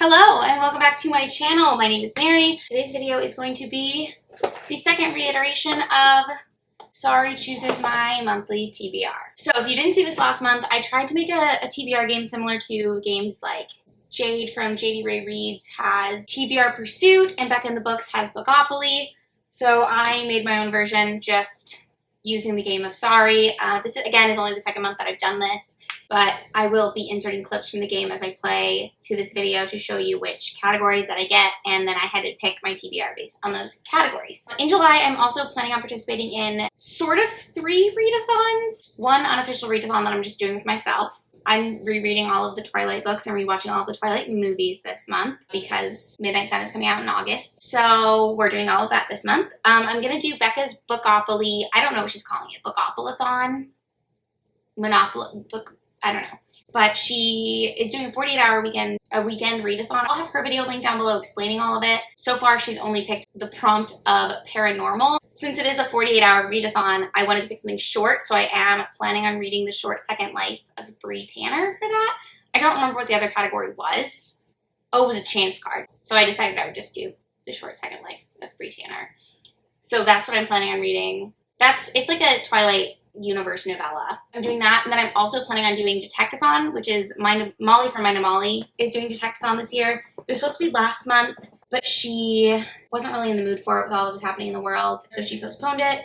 Hello and welcome back to my channel. My name is Mary. Today's video is going to be the second reiteration of Sorry Chooses My monthly TBR. So if you didn't see this last month, I tried to make a TBR game similar to games like Jade from JD Ray Reads has TBR Pursuit and Becca in the Books has Bookopoly. So I made my own version just using the game of Sorry. This again is only the second month that I've done this, but I will be inserting clips from the game as I play to this video to show you which categories that I get, and then I had to pick my TBR based on those categories. In July, I'm also planning on participating in sort of 3 readathons. One unofficial readathon that I'm just doing with myself. I'm rereading all of the Twilight books and rewatching all of the Twilight movies this month because Midnight Sun is coming out in August. So we're doing all of that this month. I'm going to do Becca's Bookopoly. I don't know what she's calling it. Bookopolothon? I don't know. But she is doing a 48-hour weekend readathon. I'll have her video linked down below explaining all of it. So far, she's only picked the prompt of paranormal. Since it is a 48-hour readathon, I wanted to pick something short, so I am planning on reading the short Second Life of Bree Tanner for that. I don't remember what the other category was. Oh, it was a chance card. So I decided I would just do the short Second Life of Bree Tanner. So that's what I'm planning on reading. It's like a Twilight universe novella. I'm doing that, and then I'm also planning on doing Detectathon, which is Molly from Mind of Molly is doing Detectathon this year. It was supposed to be last month, but she wasn't really in the mood for it with all that was happening in the world, so she postponed it,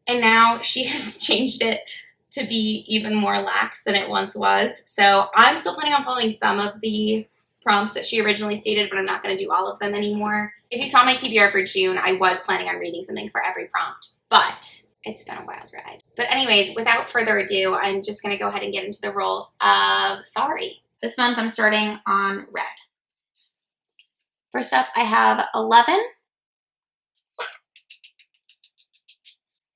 and now she has changed it to be even more lax than it once was. So I'm still planning on following some of the prompts that she originally stated, but I'm not going to do all of them anymore. If you saw my TBR for June, I was planning on reading something for every prompt, but it's been a wild ride. But anyways, without further ado, I'm just going to go ahead and get into the roles of Sorry. This month I'm starting on red. First up, I have 11.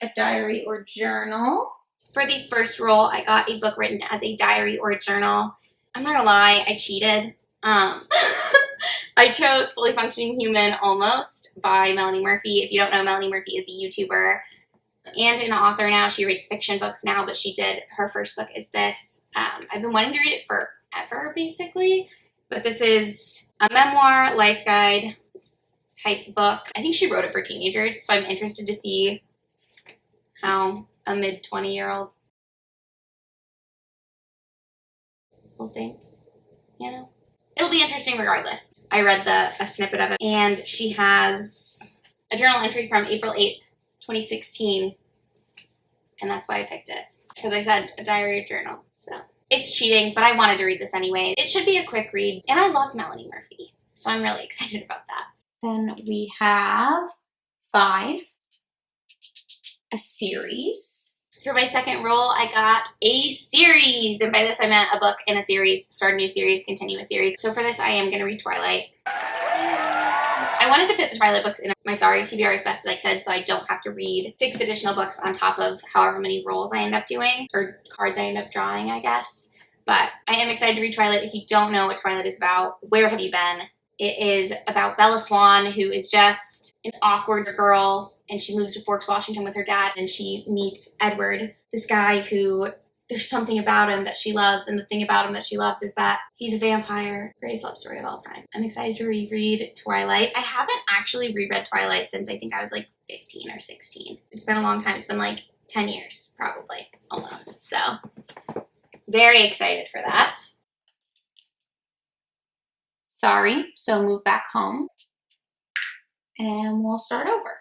A diary or journal. For the first role, I got a book written as a diary or a journal. I'm not gonna lie, I cheated. I chose Fully Functioning Human Almost by Melanie Murphy. If you don't know, Melanie Murphy is a YouTuber and an author now. She writes fiction books now, but her first book is this. I've been wanting to read it forever, basically. But this is a memoir, life guide type book. I think she wrote it for teenagers, so I'm interested to see how a mid-20-year-old will think, you know? It'll be interesting regardless. I read a snippet of it, and she has a journal entry from April 8th, 2016, and that's why I picked it, because I said a diary or journal, so. It's cheating, but I wanted to read this anyway. It should be a quick read, and I love Melanie Murphy, so I'm really excited about that. Then we have 5, a series. For my second role, I got a series, and by this I meant a book in a series, start a new series, continue a series. So for this, I am going to read Twilight. I wanted to fit the Twilight books in my Sorry TBR as best as I could, so I don't have to read 6 additional books on top of however many roles I end up doing, or cards I end up drawing, I guess. But I am excited to read Twilight. If you don't know what Twilight is about, where have you been? It is about Bella Swan, who is just an awkward girl, and she moves to Forks, Washington with her dad, and she meets Edward, this guy who there's something about him that she loves, and the thing about him that she loves is that he's a vampire. Greatest love story of all time. I'm excited to reread Twilight. I haven't actually reread Twilight since I think I was like 15 or 16. It's been a long time. It's been like 10 years, probably, almost. So, very excited for that. Sorry, so move back home. And we'll start over.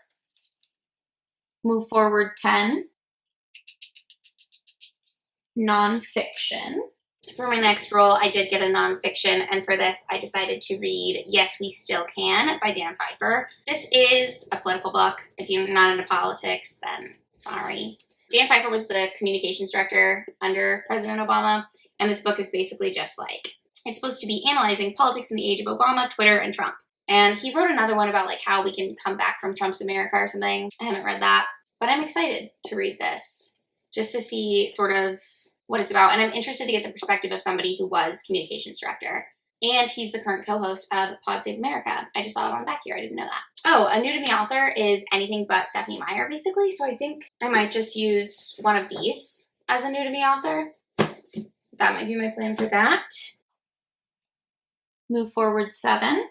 Move forward 10. Nonfiction. For my next role, I did get a nonfiction, and for this, I decided to read Yes, We Still Can by Dan Pfeiffer. This is a political book. If you're not into politics, then sorry. Dan Pfeiffer was the communications director under President Obama, and this book is basically just like, it's supposed to be analyzing politics in the age of Obama, Twitter, and Trump. And he wrote another one about like how we can come back from Trump's America or something. I haven't read that, but I'm excited to read this just to see sort of what it's about. And I'm interested to get the perspective of somebody who was communications director. And he's the current co-host of Pod Save America. I just saw it on the back here. I didn't know that. Oh, a new to me author is anything but Stephanie Meyer, basically. So I think I might just use one of these as a new to me author. That might be my plan for that. Move forward 7.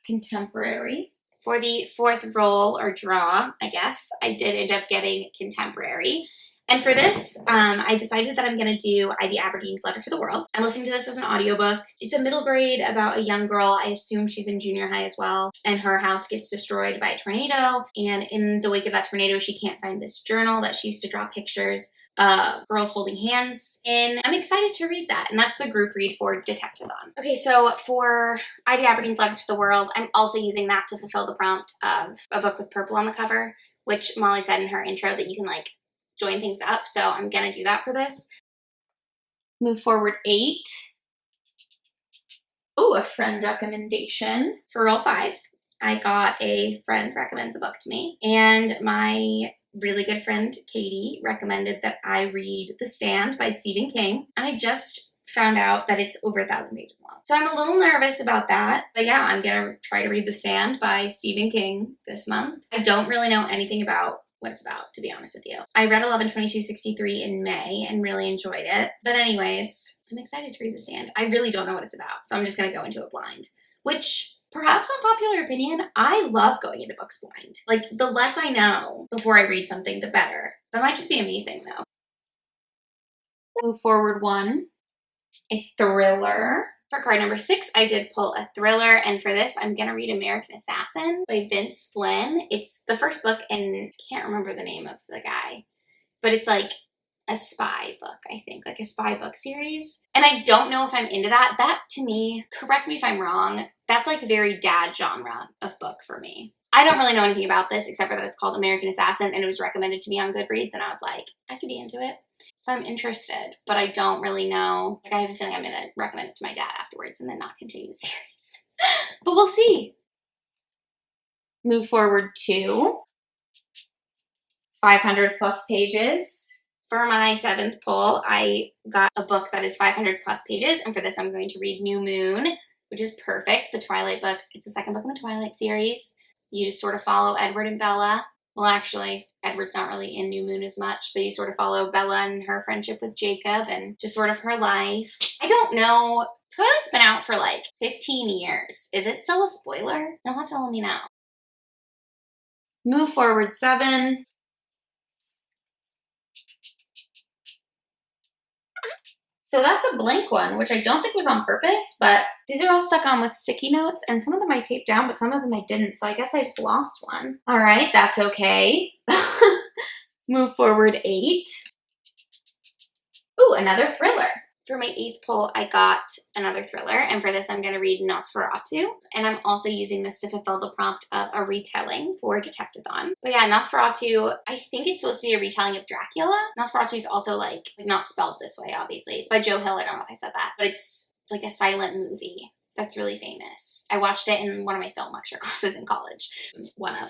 Contemporary. For the 4th roll or draw, I guess, I did end up getting contemporary. And for this, I decided that I'm going to do Ivy Aberdeen's Letter to the World. I'm listening to this as an audiobook. It's a middle grade about a young girl. I assume she's in junior high as well. And her house gets destroyed by a tornado. And in the wake of that tornado, she can't find this journal that she used to draw pictures of girls holding hands in. I'm excited to read that. And that's the group read for Detectathon. Okay, so for Ivy Aberdeen's Letter to the World, I'm also using that to fulfill the prompt of a book with purple on the cover, which Molly said in her intro that you can like join things up, so I'm gonna do that for this. Move forward 8. Oh, a friend recommendation. For roll 5, I got a friend recommends a book to me, and my really good friend Katie recommended that I read The Stand by Stephen King, and I just found out that it's over 1,000 pages long. So I'm a little nervous about that, but yeah, I'm gonna try to read The Stand by Stephen King this month. I don't really know anything about what it's about, to be honest with you. I read 11/22/63 in May and really enjoyed it. But anyways, I'm excited to read The Stand. I really don't know what it's about, so I'm just going to go into it blind. Which, perhaps unpopular opinion, I love going into books blind. Like, the less I know before I read something, the better. That might just be a me thing, though. Move forward 1. A thriller. For card number 6, I did pull a thriller, and for this, I'm going to read American Assassin by Vince Flynn. It's the first book, and I can't remember the name of the guy, but it's like a spy book, I think, like a spy book series. And I don't know if I'm into that. That, to me, correct me if I'm wrong, that's like very dad genre of book for me. I don't really know anything about this except for that it's called American Assassin, and it was recommended to me on Goodreads, and I was like, I could be into it. So I'm interested, but I don't really know. Like, I have a feeling I'm going to recommend it to my dad afterwards and then not continue the series. But we'll see. Move forward 2. 500 plus pages. For my 7th pull, I got a book that is 500 plus pages, and for this I'm going to read New Moon, which is perfect. The Twilight books. It's the 2nd book in the Twilight series. You just sort of follow Edward and Bella. Well, actually, Edward's not really in New Moon as much, so you sort of follow Bella and her friendship with Jacob and just sort of her life. I don't know. Twilight's been out for like 15 years. Is it still a spoiler? You'll have to let me know. Move forward 7. So that's a blank one, which I don't think was on purpose, but these are all stuck on with sticky notes, and some of them I taped down, but some of them I didn't, so I guess I just lost one. All right, that's okay. Move forward 8. Ooh, another thriller. For my 8th pull, I got another thriller, and for this I'm going to read Nosferatu, and I'm also using this to fulfill the prompt of a retelling for Detectathon. But yeah, Nosferatu, I think it's supposed to be a retelling of Dracula. Nosferatu is also like not spelled this way, obviously. It's by Joe Hill, I don't know if I said that, but it's like a silent movie that's really famous. I watched it in one of my film lecture classes in college.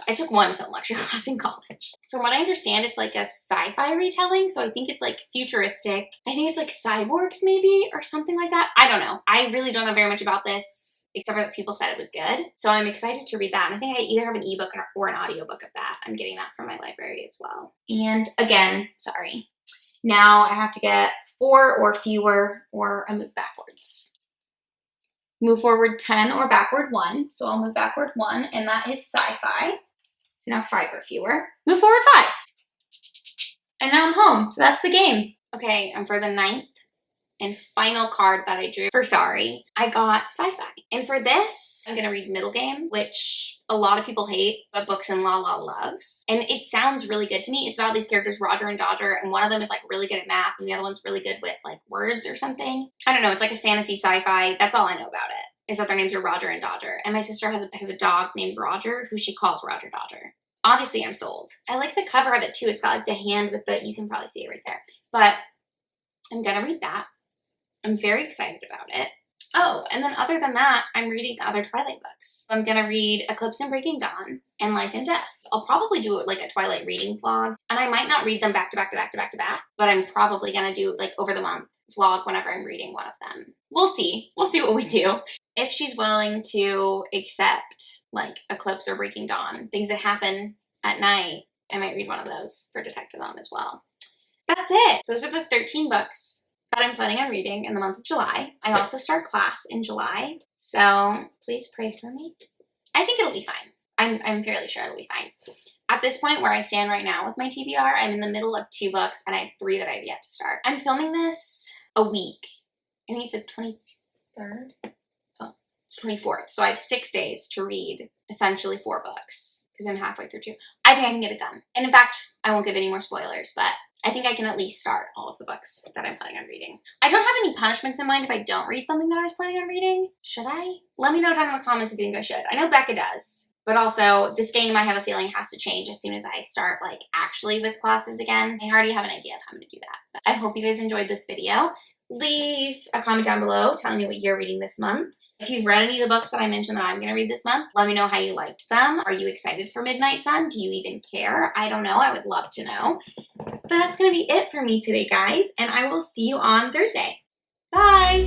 I took one film lecture class in college. From what I understand, it's like a sci-fi retelling, so I think it's like futuristic. I think it's like cyborgs maybe, or something like that. I don't know. I really don't know very much about this, except for that people said it was good. So I'm excited to read that. And I think I either have an ebook or an audiobook of that. I'm getting that from my library as well. And again, sorry. Now I have to get 4 or fewer or a move backwards. Move forward 10 or backward 1. So I'll move backward 1, and that is sci-fi. So now 5 or fewer. Move forward 5. And now I'm home. So that's the game. Okay, and for the 9th and final card that I drew for Sorry, I got sci-fi. And for this, I'm going to read Middlegame, which a lot of people hate, but Books and La La loves. And it sounds really good to me. It's about these characters, Roger and Dodger, and one of them is like really good at math, and the other one's really good with like words or something. I don't know. It's like a fantasy sci-fi. That's all I know about it, is that their names are Roger and Dodger. And my sister has a dog named Roger, who she calls Roger Dodger. Obviously, I'm sold. I like the cover of it too. It's got like the hand with the, you can probably see it right there. But I'm going to read that. I'm very excited about it. Oh, and then other than that, I'm reading other Twilight books. I'm going to read Eclipse and Breaking Dawn and Life and Death. I'll probably do like a Twilight reading vlog, and I might not read them back to back to back to back to back, but I'm probably going to do like over the month vlog whenever I'm reading one of them. We'll see. We'll see what we do. If she's willing to accept like Eclipse or Breaking Dawn, things that happen at night, I might read one of those for Detectathon as well. That's it. Those are the 13 books that I'm planning on reading in the month of July. I also start class in July, so please pray for me. I think it'll be fine. I'm fairly sure it'll be fine. At this point where I stand right now with my TBR, I'm in the middle of 2 books and I have 3 that I've yet to start. I'm filming this a week. I think you said 23rd? Oh, it's 24th. So I have 6 days to read essentially 4 books because I'm halfway through 2. I think I can get it done. And in fact, I won't give any more spoilers, but I think I can at least start all of the books that I'm planning on reading. I don't have any punishments in mind if I don't read something that I was planning on reading. Should I? Let me know down in the comments if you think I should. I know Becca does. But also, this game I have a feeling has to change as soon as I start, like, actually with classes again. I already have an idea of how I'm going to do that. But I hope you guys enjoyed this video. Leave a comment down below telling me what you're reading this month. If you've read any of the books that I mentioned that I'm going to read this month, let me know how you liked them. Are you excited for Midnight Sun? Do you even care? I don't know. I would love to know. But that's going to be it for me today, guys, and I will see you on Thursday. Bye!